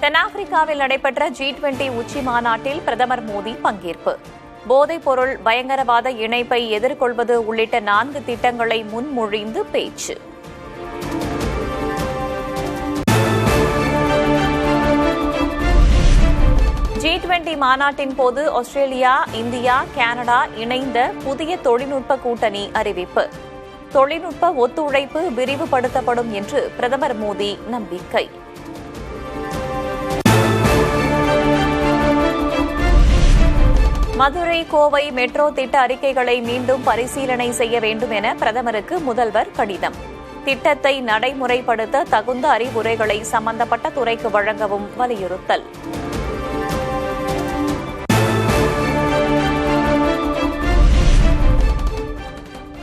தென்னாப்பிரிக்காவில் நடைபெற்ற G20 உச்சி மாநாட்டில் பிரதமர் மோடி பங்கேற்பு. போதைப் பொருள், பயங்கரவாத இணைப்பை எதிர்கொள்வது உள்ளிட்ட 4 திட்டங்களை முன்மொழிந்து பேச்சு. G20 மாநாட்டின் போது ஆஸ்திரேலியா, இந்தியா, கனடா இணைந்த புதிய தொழில்நுட்ப கூட்டணி அறிவிப்பு. தொழில்நுட்ப ஒத்துழைப்பு விரிவுபடுத்தப்படும் என்று பிரதமர் மோடி நம்பிக்கை. மதுரை, கோவை மெட்ரோ திட்ட அறிக்கைகளை மீண்டும் பரிசீலனை செய்ய வேண்டும் என பிரதமருக்கு முதல்வர் கடிதம். திட்டத்தை நடைமுறைப்படுத்த தகுந்த அறிவுரைகளை சம்பந்தப்பட்ட துறைக்கு வழங்கவும் வலியுறுத்தல்.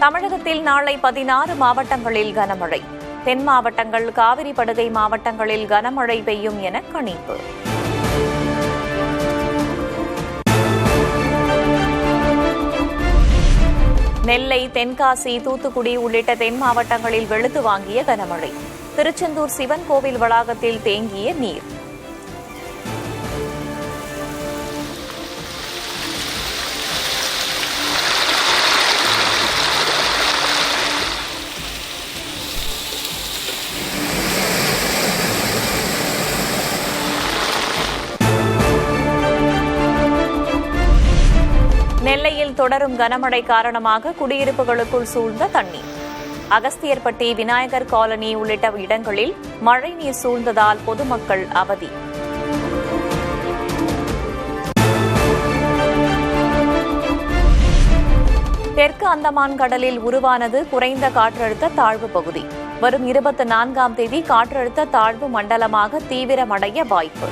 தமிழகத்தில் நாளை 16 மாவட்டங்களில் கனமழை. தென் மாவட்டங்கள், காவிரி படுகை மாவட்டங்களில் கனமழை பெய்யும் என கணிப்பு. நெல்லை, தென்காசி, தூத்துக்குடி உள்ளிட்ட தென் மாவட்டங்களில் வெளுத்து வாங்கிய கனமழை. திருச்செந்தூர் சிவன் கோவில் வளாகத்தில் தேங்கிய நீர். நெல்லையில் தொடரும் கனமழை காரணமாக குடியிருப்புகளுக்குள் சூழ்ந்த தண்ணீர். அகஸ்தியர்பட்டி, விநாயகர் காலனி உள்ளிட்ட இடங்களில் மழைநீர் சூழ்ந்ததால் பொதுமக்கள் அவதி. தெற்கு அந்தமான் கடலில் உருவானது குறைந்த காற்றழுத்த தாழ்வு பகுதி. வரும் 24ஆம் தேதி காற்றழுத்த தாழ்வு மண்டலமாக தீவிரமடைய வாய்ப்பு.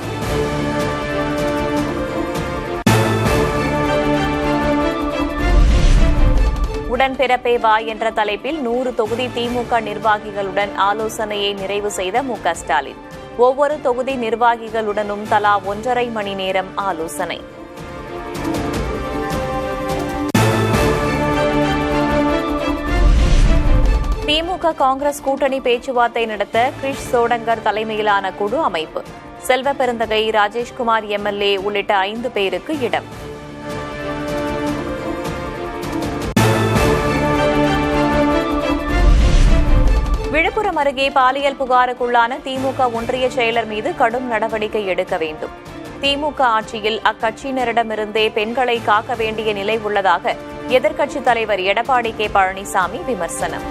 உடன்பிறப்பே வா என்ற தலைப்பில் 100 தொகுதி திமுக நிர்வாகிகளுடன் ஆலோசனையை நிறைவு செய்த மு.க. ஸ்டாலின். ஒவ்வொரு தொகுதி நிர்வாகிகளுடனும் தலா 1.5 மணி நேரம் ஆலோசனை. திமுக காங்கிரஸ் கூட்டணி பேச்சுவார்த்தை நடத்த கிரிஷ் சோடங்கர் தலைமையிலான குழு அமைப்பு. செல்வ பெருந்தகை, ராஜேஷ்குமார் எம்எல்ஏ உள்ளிட்ட 5 பேருக்கு இடம். விழுப்புரம் அருகே பாலியல் புகாருக்குள்ளான திமுக ஒன்றிய செயலர் மீது கடும் நடவடிக்கை எடுக்க வேண்டும். திமுக ஆட்சியில் அக்கட்சியினரிடமிருந்தே பெண்களை காக்க வேண்டிய நிலை உள்ளதாக எதிர்க்கட்சித் தலைவர் எடப்பாடி கே. பழனிசாமி விமர்சனம்.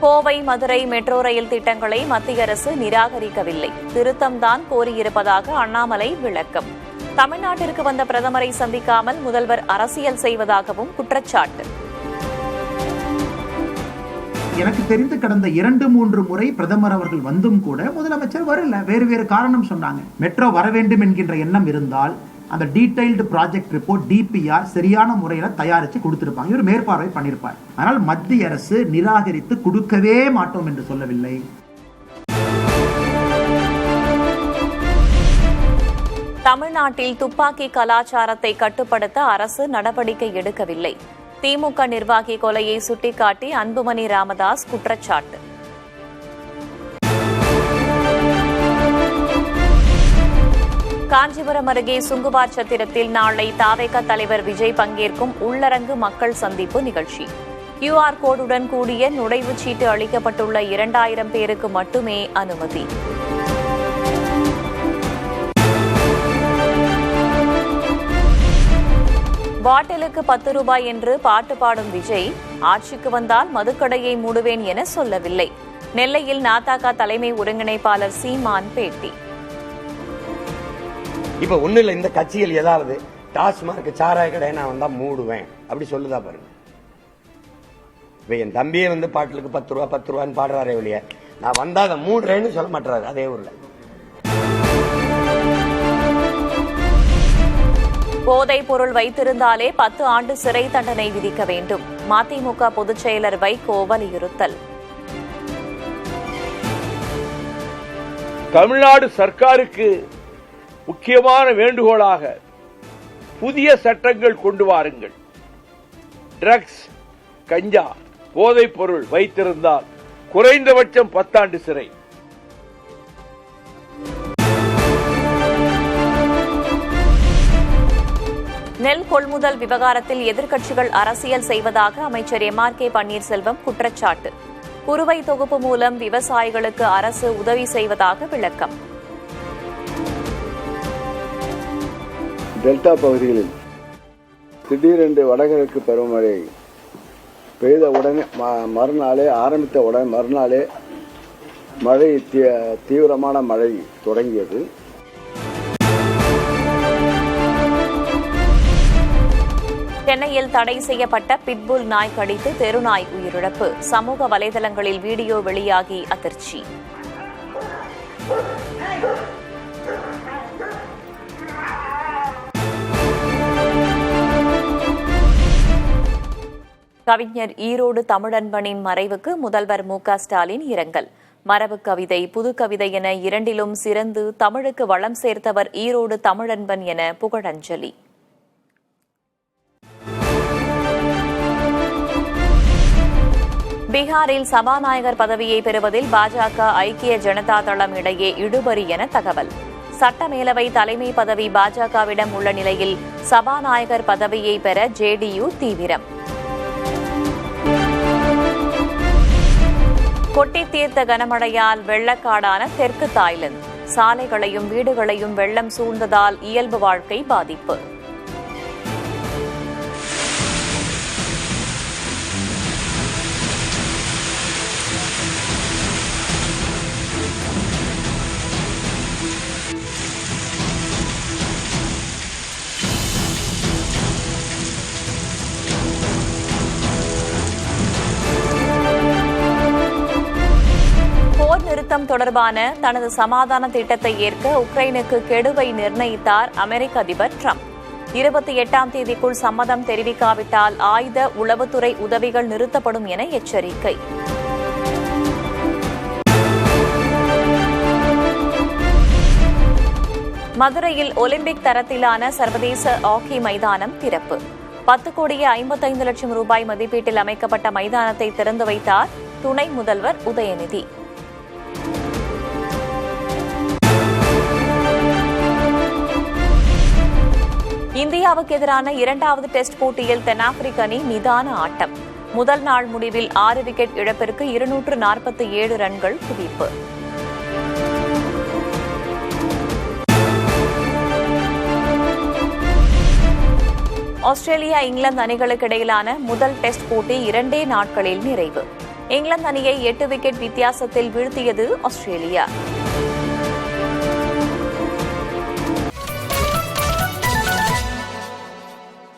கோவை, மதுரை மெட்ரோ ரயில் திட்டங்களை மத்திய அரசு நிராகரிக்கவில்லை. திருத்தம்தான் கோரியிருப்பதாக அண்ணாமலை விளக்கம். தமிழ்நாட்டிற்கு வந்த பிரதமரை சந்திக்காமல் முதல்வர் அரசியல் செய்வதாகவும் குற்றச்சாட்டு. எனக்கு தெரிந்து கடந்த 2-3 முறை பிரதமர் அவர்கள் வந்தும் கூட முதலமைச்சர் வரல. வேறு காரணம் சொன்னாங்க. மெட்ரோ வர வேண்டும் என்கின்ற எண்ணம் இருந்தால் அந்த டீடைல்டு ப்ராஜெக்ட் ரிப்போர்ட் DPR சரியான முறையில தயாரிச்சு கொடுத்திருப்பாங்க. இவர் மேற்பார்வை பண்ணியிருப்பார். ஆனால் மத்திய அரசு நிராகரித்து கொடுக்கவே மாட்டோம் என்று சொல்லவில்லை. தமிழ்நாட்டில் துப்பாக்கி கலாச்சாரத்தை கட்டுப்படுத்த அரசு நடவடிக்கை எடுக்கவில்லை. திமுக நிர்வாகி கொலையை சுட்டிக்காட்டி அன்புமணி ராமதாஸ் குற்றச்சாட்டு. காஞ்சிபுரம் அருகே சுங்குவார் சத்திரத்தில் நாளை தாவேக தலைவர் விஜய் பங்கேற்கும் உள்ளரங்கு மக்கள் சந்திப்பு நிகழ்ச்சி. QR கோடுடன் கூடிய நுழைவுச் சீட்டு அளிக்கப்பட்டுள்ள 2000 பேருக்கு மட்டுமே அனுமதி. பாட்டிலுக்கு 10 ரூபாய் என்று பாட்டு பாடும் விஜய், ஆட்சிக்கு வந்தால் மதுக்கடையை மூடுவேன் என சொல்லவில்லை. நெல்லையில் நாதக தலைமை ஒருங்கிணைப்பாளர் சீமான் பேட்டி. இப்ப ஒண்ணு இல்ல, இந்த கட்சிகள் ஏதாவது டாஸ்மார்க் சாராய கடை நான் வந்தா மூடுவேன் அப்படி சொல்லுதா பாருங்க. இப்ப என் தம்பியே வந்து பாட்டிலுக்கு 10 ரூபா 10 ரூபான்னு பாடுறாரே வெளியே, நான் வந்தா அதை மூடுறேன்னு சொல்ல மாட்டாரு அதே ஊர்ல. போதைப் பொருள் வைத்திருந்தாலே 10 ஆண்டு சிறை தண்டனை விதிக்க வேண்டும். மதிமுக பொதுச் செயலர் வைகோ வலியுறுத்தல். தமிழ்நாடு சர்க்காருக்கு முக்கியமான வேண்டுகோளாக புதிய சட்டங்கள் கொண்டு வாருங்கள். ட்ரக்ஸ், கஞ்சா போதைப் பொருள் வைத்திருந்தால் குறைந்தபட்சம் 10 ஆண்டு சிறை. நெல் கொள்முதல் விவகாரத்தில் எதிர்க்கட்சிகள் அரசியல் செய்வதாக அமைச்சர் MRK பன்னீர்செல்வம் குற்றச்சாட்டு. குறுவை தொகுப்பு மூலம் விவசாயிகளுக்கு அரசு உதவி செய்வதாக விளக்கம். டெல்டா பகுதிகளில் திடீரென்று வடகிழக்கு பருவமழை பெய்த உடனே ஆரம்பித்த உடனே மறுநாளே மழை தீவிரமான மழை தொடங்கியது. சென்னையில் தடை செய்யப்பட்ட பிட்புல் நாய் கடித்து தெருநாய் உயிரிழப்பு. சமூக வலைதளங்களில் வீடியோ வெளியாகி அதிர்ச்சி. கவிஞர் ஈரோடு தமிழன்பனின் மறைவுக்கு முதல்வர் MK ஸ்டாலின் இரங்கல். மரபு கவிதை, புது கவிதை என இரண்டிலும் சிறந்து தமிழுக்கு வளம் சேர்த்தவர் ஈரோடு தமிழன்பன் என புகழஞ்சலி. பீகாரில் சபாநாயகர் பதவியை பெறுவதில் பாஜக ஐக்கிய ஜனதா தளம் இடையே இழுபறி என தகவல். சட்டமேலவை தலைமை பதவி பாஜகவிடம் உள்ள நிலையில் சபாநாயகர் பதவியை பெற JDU தீவிரம். கொட்டி தீர்த்த கனமழையால் வெள்ளக்காடான தெற்கு தாய்லாந்து. சாலைகளையும் வீடுகளையும் வெள்ளம் சூழ்ந்ததால் இயல்பு வாழ்க்கை பாதிப்பு. போர் நிறுத்தம் தொடர்பான தனது சமாதான திட்டத்தை ஏற்க உக்ரைனுக்கு கெடுவை நிர்ணயித்தார் அமெரிக்க அதிபர் டிரம்ப். 28ஆம் தேதிக்குள் சம்மதம் தெரிவிக்காவிட்டால் ஆயுத உளவுத்துறை உதவிகள் நிறுத்தப்படும் என எச்சரிக்கை. மதுரையில் ஒலிம்பிக் தரத்திலான சர்வதேச ஹாக்கி மைதானம் திறப்பு. 10,55,00,000 ரூபாய் மதிப்பீட்டில் அமைக்கப்பட்ட மைதானத்தை திறந்து வைத்தார் துணை முதல்வர் உதயநிதி. இந்தியாவுக்கு எதிரான 2வது டெஸ்ட் போட்டியில் தென்னாப்பிரிக்க அணி நிதான ஆட்டம். முதல் நாள் முடிவில் 6 விக்கெட் இழப்பிற்கு 247 ரன்கள் குவிப்பு. ஆஸ்திரேலியா இங்கிலாந்து அணிகளுக்கு இடையிலான முதல் டெஸ்ட் போட்டி 2 நாட்களில் நிறைவு. இங்கிலாந்து அணியை 8 விக்கெட் வித்தியாசத்தில் வீழ்த்தியது ஆஸ்திரேலியா.